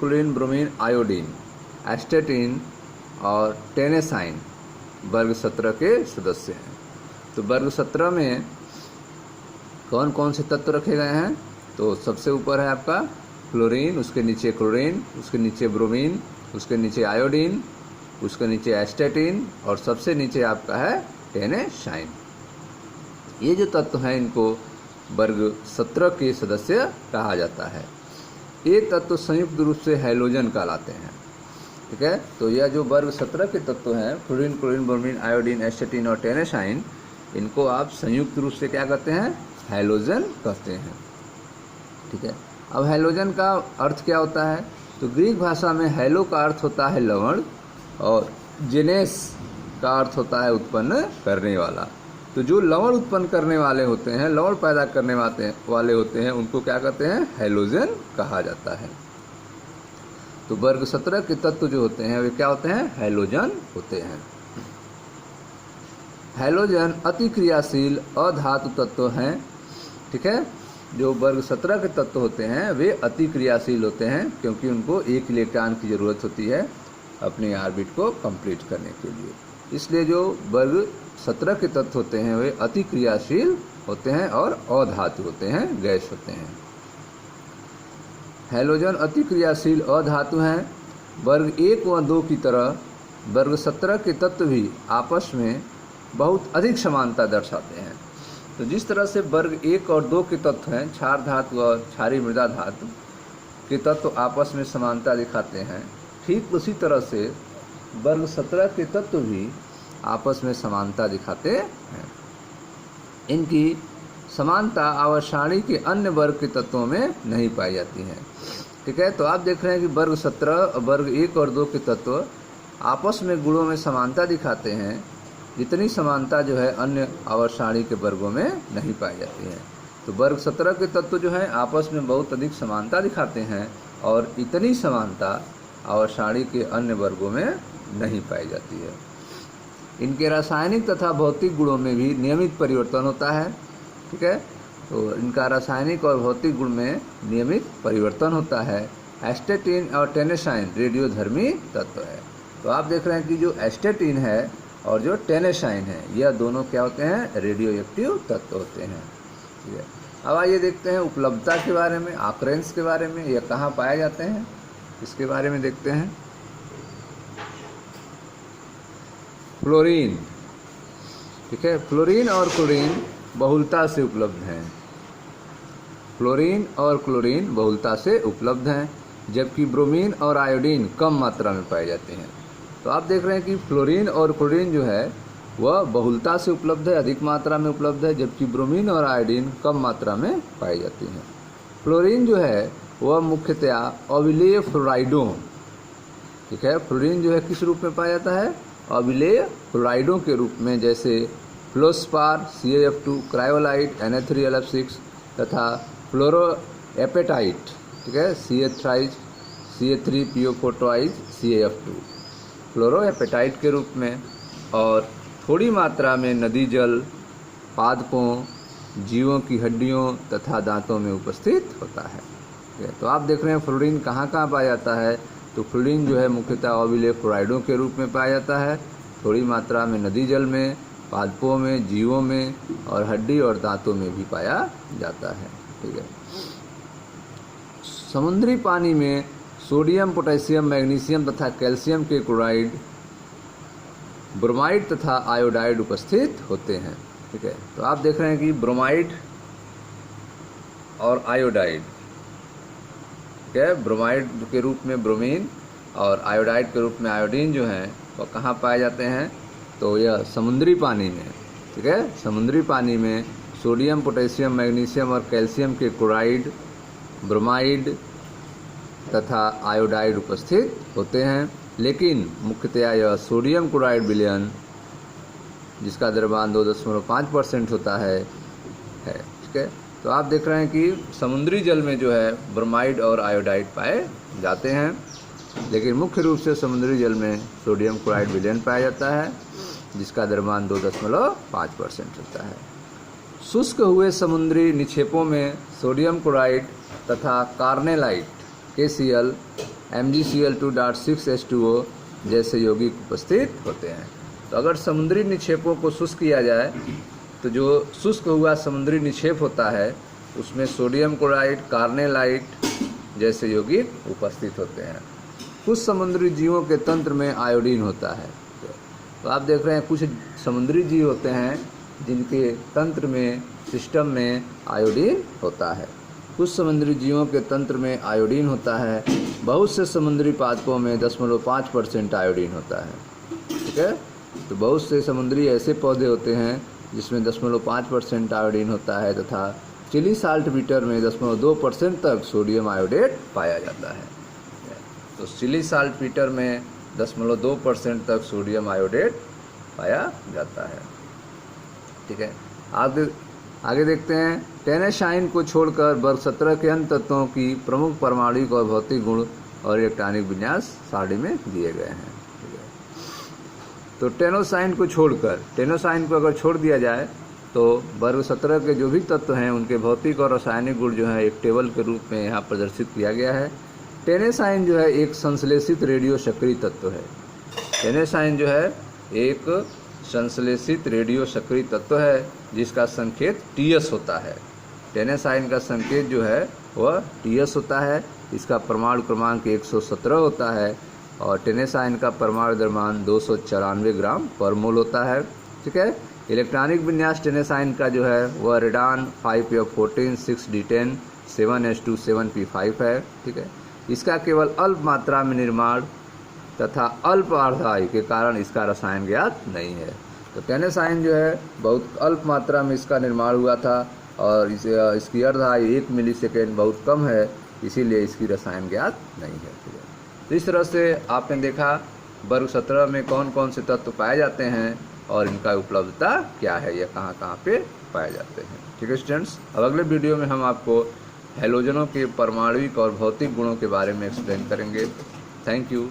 Chlorine, bromine, iodine, एस्टेटिन और टेनेसाइन वर्ग 17 के सदस्य हैं। तो वर्ग 17 में कौन कौन से तत्व रखे गए हैं? तो सबसे ऊपर है आपका क्लोरीन, उसके नीचे क्लोरीन, उसके नीचे ब्रोमीन, उसके नीचे आयोडीन, उसके नीचे एस्टेटिन और सबसे नीचे आपका है टेनेसाइन। ये जो तत्व हैं इनको वर्ग 17 के सदस्य कहा जाता है। ये तत्व संयुक्त रूप से हैलोजन कहलाते हैं। ठीक है, तो यह जो वर्ग 17 के तत्व हैं फ्लोरीन, क्लोरीन, ब्रोमीन, आयोडीन, एस्टेटिन और टेनेसाइन, इनको आप संयुक्त रूप से क्या कहते हैं? हैलोजन कहते हैं। ठीक है, अब हैलोजन का अर्थ क्या होता है? तो ग्रीक भाषा में हैलो का अर्थ होता है लवण और जेनेस का अर्थ होता है उत्पन्न करने वाला। तो जो लवण उत्पन्न करने वाले होते हैं, लवण पैदा करने वाले होते हैं, उनको क्या कहते हैं? हैलोजन कहा जाता है। तो वर्ग 17 के तत्व जो होते हैं वे क्या होते हैं? हैलोजन होते हैं। हैलोजन अति क्रियाशील अधातु तत्व हैं। ठीक है, जो वर्ग 17 के तत्व होते हैं वे अति क्रियाशील होते हैं क्योंकि उनको एक इलेक्ट्रॉन की ज़रूरत होती है अपनी ऑर्बिट को कंप्लीट करने के लिए। इसलिए जो वर्ग 17 के तत्व होते हैं वे अति क्रियाशील होते हैं और अधातु होते हैं, गैस होते हैं। हैलोजन अति क्रियाशील अधातु हैं। वर्ग 1 व 2 की तरह वर्ग 17 के तत्व भी आपस में बहुत अधिक समानता दर्शाते हैं। तो जिस तरह से वर्ग 1 और 2 के तत्व हैं, क्षार धातु और क्षारीय मृदा धातु के तत्व आपस में समानता दिखाते हैं, ठीक उसी तरह से वर्ग 17 के तत्व भी आपस में समानता दिखाते हैं। इनकी समानता आवर्त सारणी के अन्य वर्ग के तत्वों में नहीं पाई जाती है। ठीक है, तो आप देख रहे हैं कि वर्ग 17, वर्ग 1 और 2 के तत्व आपस में गुणों में समानता दिखाते हैं, जितनी समानता जो है अन्य आवर्त सारणी के वर्गों में नहीं पाई जाती है। तो वर्ग 17 के तत्व जो हैं आपस में बहुत अधिक समानता दिखाते हैं और इतनी समानता आवर्त सारणी के अन्य वर्गों में नहीं पाई जाती है। इनके रासायनिक तथा भौतिक गुणों में भी नियमित परिवर्तन होता है। ठीक है, तो इनका रासायनिक और भौतिक गुण में नियमित परिवर्तन होता है। एस्टेटिन और टेनेसाइन रेडियोधर्मी तत्व है। तो आप देख रहे हैं कि जो एस्टेटिन है और जो टेनेसाइन है यह दोनों क्या होते हैं? रेडियो एक्टिव तत्व होते हैं। ठीक है, अब आइए देखते हैं उपलब्धता के बारे में, ऑकरेंस के बारे में, यह कहाँ पाए जाते हैं इसके बारे में देखते हैं। फ्लोरीन। ठीक है, फ्लोरीन और क्लोरीन बहुलता से उपलब्ध हैं। फ्लोरीन और क्लोरीन बहुलता से उपलब्ध हैं, जबकि ब्रोमीन और आयोडीन कम मात्रा में पाए जाते हैं। तो आप देख रहे हैं कि फ्लोरीन और क्लोरीन जो है वह बहुलता से उपलब्ध है, अधिक मात्रा में उपलब्ध है, जबकि ब्रोमीन और आयोडीन कम मात्रा में पाई जाती हैं। फ्लोरीन जो है वह मुख्यतया अविलेय फ्लोराइडों, ठीक है, फ्लोरीन जो है किस रूप में पाया जाता है? अविलेय फ्लोराइडों के रूप में, जैसे फ्लोस्पार, CaF2, क्रायोलाइट, Na3LF6 तथा फ्लोरोएपेटाइट, ठीक है, CA3PO4 CaF2 फ्लोरोएपेटाइट के रूप में, और थोड़ी मात्रा में नदी जल, पादपों, जीवों की हड्डियों तथा दांतों में उपस्थित होता है। ठीक है, तो आप देख रहे हैं फ्लोरीन कहाँ कहाँ पाया जाता है? तो फ्लोरीन जो है मुख्यतः अविलेय फ्लोराइडों के रूप में पाया जाता है, थोड़ी मात्रा में नदी जल में, पादपों में, जीवों में और हड्डी और दांतों में भी पाया जाता है। ठीक है, समुद्री पानी में सोडियम, पोटेशियम, मैग्नीशियम तथा कैल्शियम के क्लोराइड, ब्रोमाइड तथा आयोडाइड उपस्थित होते हैं। ठीक है, तो आप देख रहे हैं कि ब्रोमाइड और आयोडाइड, ठीक है, ब्रोमाइड के रूप में ब्रोमीन और आयोडाइड के रूप में आयोडीन जो हैं वो कहाँ पाए जाते हैं? तो यह समुद्री पानी में, ठीक है, समुद्री पानी में सोडियम, पोटेशियम, मैग्नीशियम और कैल्शियम के क्लोराइड, ब्रोमाइड तथा आयोडाइड उपस्थित होते हैं। लेकिन मुख्यतया यह सोडियम क्लोराइड विलयन, जिसका द्रव्यमान 2.5% होता है। ठीक है, तो आप देख रहे हैं कि समुद्री जल में जो है ब्रोमाइड और आयोडाइड पाए जाते हैं, लेकिन मुख्य रूप से समुद्री जल में सोडियम क्लोराइड विलयन पाया जाता है, जिसका द्रव्यमान 2.5% होता है। शुष्क हुए समुद्री निक्षेपों में सोडियम क्लोराइड तथा कार्नेलाइट KCl MgCl2.6H2O जैसे यौगिक उपस्थित होते हैं। तो अगर समुद्री निक्षेपों को शुष्क किया जाए तो जो शुष्क हुआ समुद्री निक्षेप होता है उसमें सोडियम क्लोराइड, कार्नेलाइट जैसे यौगिक उपस्थित होते हैं। कुछ समुद्री जीवों के तंत्र में आयोडीन होता है। तो आप देख रहे हैं कुछ समुद्री जीव होते हैं जिनके तंत्र में, सिस्टम में आयोडीन होता है। कुछ समुद्री जीवों के तंत्र में आयोडीन होता है। बहुत से समुद्री पादपों में 0.5% आयोडीन होता है। ठीक है, तो बहुत से समुद्री ऐसे पौधे होते हैं जिसमें 0.5% आयोडीन होता है तथा चिली साल्ट बीटर में 0.2% तक सोडियम आयोडेट पाया जाता है। तो चिली साल्ट बीटर में 0.2% तक सोडियम आयोडेट पाया जाता है। ठीक है, आगे देखते हैं। टेनेसाइन को छोड़कर वर्ग 17 के अन्य तत्वों की प्रमुख परमाणुिक और भौतिक गुण और इलेक्ट्रॉनिक विन्यास सारणी में दिए गए हैं। ठीक है, तो टेनोसाइन को छोड़कर, टेनोसाइन को अगर छोड़ दिया जाए तो वर्ग 17 के जो भी तत्व हैं उनके भौतिक और रासायनिक गुण जो है एक टेबल के रूप में यहाँ प्रदर्शित किया गया है। टेनेसाइन जो है एक संश्लेषित रेडियो सक्रिय तत्व है। टेनेसाइन जो है एक संश्लेषित रेडियो सक्रिय तत्व है जिसका संकेत TS होता है। टेनेसाइन का संकेत जो है वह TS होता है। इसका परमाणु क्रमांक 117 होता है और टेनेसाइन का परमाणु द्रव्यमान 294 ग्राम पर मोल होता है। ठीक है, इलेक्ट्रॉनिक विन्यास टेनेसाइन का जो है वह radon 5F14 6D10 7H2 7P5 है। ठीक है, इसका केवल अल्प मात्रा में निर्माण तथा अल्प अर्धआयु के कारण इसका रसायन ज्ञात नहीं है। तो टेनेसाइन जो है बहुत अल्प मात्रा में इसका निर्माण हुआ था और इसकी अर्धआयु 1 मिलीसेकेंड बहुत कम है, इसीलिए इसकी रसायन ज्ञात नहीं है। ठीक है, तो इस तरह से आपने देखा वर्ग 17 में कौन कौन से तत्व पाए जाते हैं और इनका उपलब्धता क्या है, या कहाँ कहाँ पे पाए जाते हैं। ठीक है स्टूडेंट्स, अब अगले वीडियो में हम आपको हैलोजनों के परमाणुिक और भौतिक गुणों के बारे में एक्सप्लेन करेंगे। Thank you.